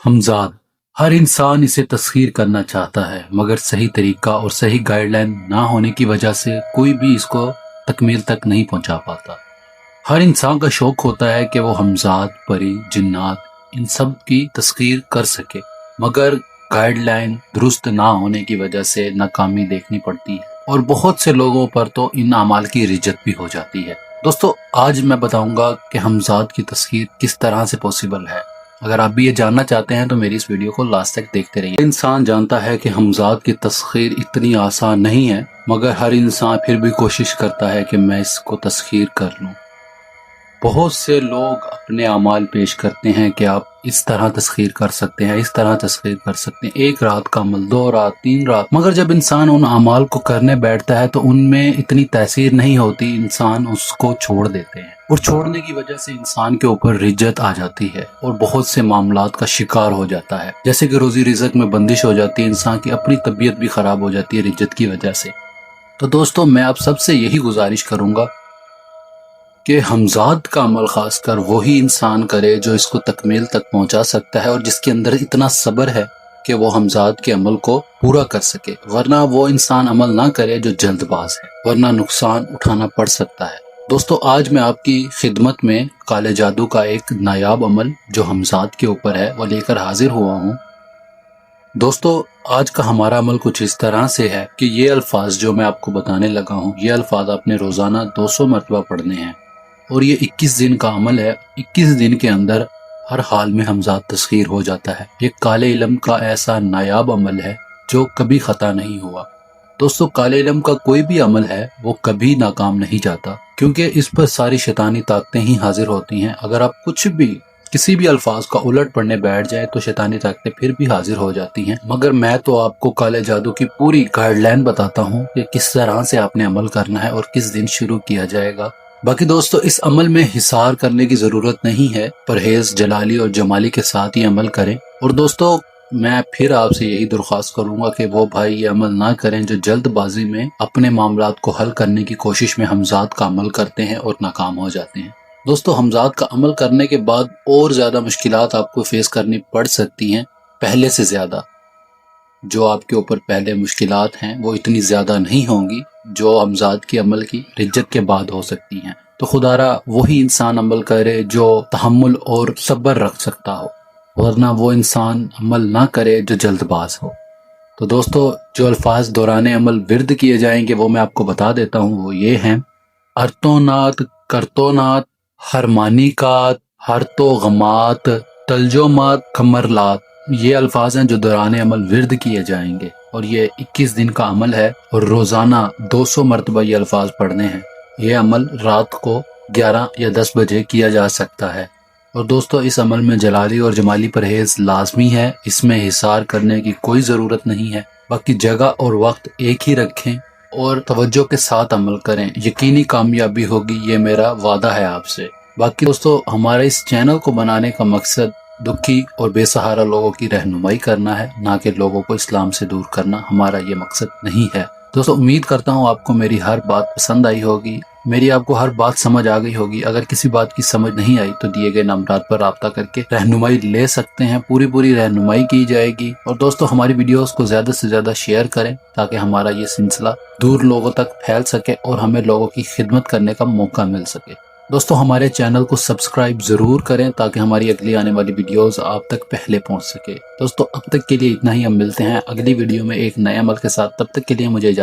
हमजाद। हर इंसान इसे तस्खीर करना चाहता है, मगर सही तरीका और सही गाइडलाइन ना होने की वजह से कोई भी इसको तकमील तक नहीं पहुंचा पाता। हर इंसान का शौक होता है कि वो हमजाद, परी, जिन्नात इन सब की तस्खीर कर सके, मगर गाइडलाइन दुरुस्त ना होने की वजह से नाकामी देखनी पड़ती है और बहुत से लोगों पर तो इन अमाल की रिजत भी हो जाती है। दोस्तों, आज मैं बताऊंगा कि हमजाद की तस्खीर किस तरह से पॉसिबल है। अगर आप भी ये जानना चाहते हैं तो मेरी इस वीडियो को लास्ट तक देखते रहिए। इंसान जानता है कि हमजाद की तस्खीर इतनी आसान नहीं है, मगर हर इंसान फिर भी कोशिश करता है कि मैं इसको तस्खीर कर लूं। बहुत से लोग अपने अमाल पेश करते हैं कि आप इस तरह तस्खीर कर सकते हैं, इस तरह तस्खीर कर सकते हैं, 1 रात का अमल, 2 रात, 3 रात, मगर जब इंसान उन अमाल को करने बैठता है तो उनमें इतनी तासीर नहीं होती, इंसान उसको छोड़ देते हैं और छोड़ने की वजह से इंसान के ऊपर रिज्जत आ जाती है और बहुत से मामलात का शिकार हो जाता है, जैसे कि रोजी रिज़्क में बंदिश हो जाती है, इंसान की अपनी तबीयत भी खराब हो जाती है रिज्जत की वजह से। तो दोस्तों, मैं आप सबसे यही गुजारिश करूंगा कि हमजाद का अमल खासकर वही इंसान करे जो इसको तकमील तक पहुंचा सकता है और जिसके अंदर इतना सब्र है कि वो हमजाद के अमल को पूरा कर सके, वरना वो इंसान अमल ना करे जो जल्दबाज है, वरना नुकसान उठाना पड़ सकता है। दोस्तों, आज मैं आपकी खिदमत में काले जादू का एक नायाब अमल जो हमजाद के ऊपर है वो लेकर हाजिर हुआ हूँ। दोस्तों, आज का हमारा अमल कुछ इस तरह से है कि ये अल्फाज जो मैं आपको बताने लगा हूँ, ये अल्फाज आपने रोजाना 200 मरतबा पढ़ने हैं और ये 21 दिन का अमल है। 21 दिन के अंदर हर हाल में हमजाद तस्खीर हो जाता है। ये काले इल्म का ऐसा नायाब अमल है जो कभी खता नहीं हुआ। दोस्तों, काले इल्म का कोई भी अमल है वो कभी नाकाम नहीं जाता, क्योंकि इस पर सारी शैतानी ताकतें ही हाजिर होती हैं। अगर आप कुछ भी किसी भी अल्फाज का उलट पढ़ने बैठ जाए तो शैतानी ताकतें फिर भी हाजिर हो जाती हैं। मगर मैं तो आपको काले जादू की पूरी गाइडलाइन बताता हूँ कि किस तरह से आपने अमल करना है और किस दिन शुरू किया जाएगा। बाकी दोस्तों, इस अमल में हिसार करने की जरूरत नहीं है, परहेज, जलाली और जमाली के साथ ही अमल करें। और दोस्तों, मैं फिर आपसे यही दरख्वास्त करूंगा कि वो भाई ये अमल ना करें जो जल्दबाजी में अपने मामलात को हल करने की कोशिश में हमजाद का अमल करते हैं और नाकाम हो जाते हैं। दोस्तों, हमजाद का अमल करने के बाद और ज्यादा मुश्किलात आपको फेस करनी पड़ सकती हैं, पहले से ज्यादा। जो आपके ऊपर पहले मुश्किलात हैं वो इतनी ज्यादा नहीं होंगी जो हमजाद के अमल की रिज्जत के बाद हो सकती हैं। तो खुदारा वही इंसान अमल करे जो तहम्मुल और सब्र रख सकता हो, वरना वो इंसान अमल ना करे जो जल्दबाज हो। तो दोस्तों, जो अल्फाज दौरान अमल विर्द किए जाएंगे वो मैं आपको बता देता हूँ। वो ये हैं: अर्तोनात, करतोनात, हरमानिकात, हरतो गमात, तलजोमात, कमरलात। ये अल्फाज हैं जो दौरान अमल विर्द किए जाएंगे और ये 21 दिन का अमल है और रोजाना 200 मरतबा ये अल्फाज पढ़ने हैं। ये अमल रात को 11 या 10 बजे किया जा सकता है। और दोस्तों, इस अमल में जलाली और जमाली परहेज लाजमी है, इसमें हिसार करने की कोई ज़रूरत नहीं है। बाकी जगह और वक्त एक ही रखें और तवज्जो के साथ अमल करें, यकीनी कामयाबी होगी, ये मेरा वादा है आपसे। बाकी दोस्तों, हमारे इस चैनल को बनाने का मकसद दुखी और बेसहारा लोगों की रहनुमाई करना है, ना कि लोगों को इस्लाम से दूर करना। हमारा ये मकसद नहीं है। दोस्तों, उम्मीद करता हूँ आपको मेरी हर बात पसंद आई होगी, मेरी आपको हर बात समझ आ गई होगी। अगर किसी बात की समझ नहीं आई तो दिए गए नंबरात पर राब्ता करके रहनुमाई ले सकते हैं, पूरी रहनुमाई की जाएगी। और दोस्तों, हमारी वीडियोस को ज्यादा से ज्यादा शेयर करें ताकि हमारा ये सिलसिला दूर लोगों तक फैल सके और हमें लोगों की खिदमत करने का मौका मिल सके। दोस्तों, हमारे चैनल को सब्सक्राइब जरूर करें ताकि हमारी अगली आने वाली वीडियोस आप तक पहले पहुंच सके। दोस्तों, अब तक के लिए इतना ही। हम मिलते हैं अगली वीडियो में एक नए अमल के साथ। तब तक के लिए मुझे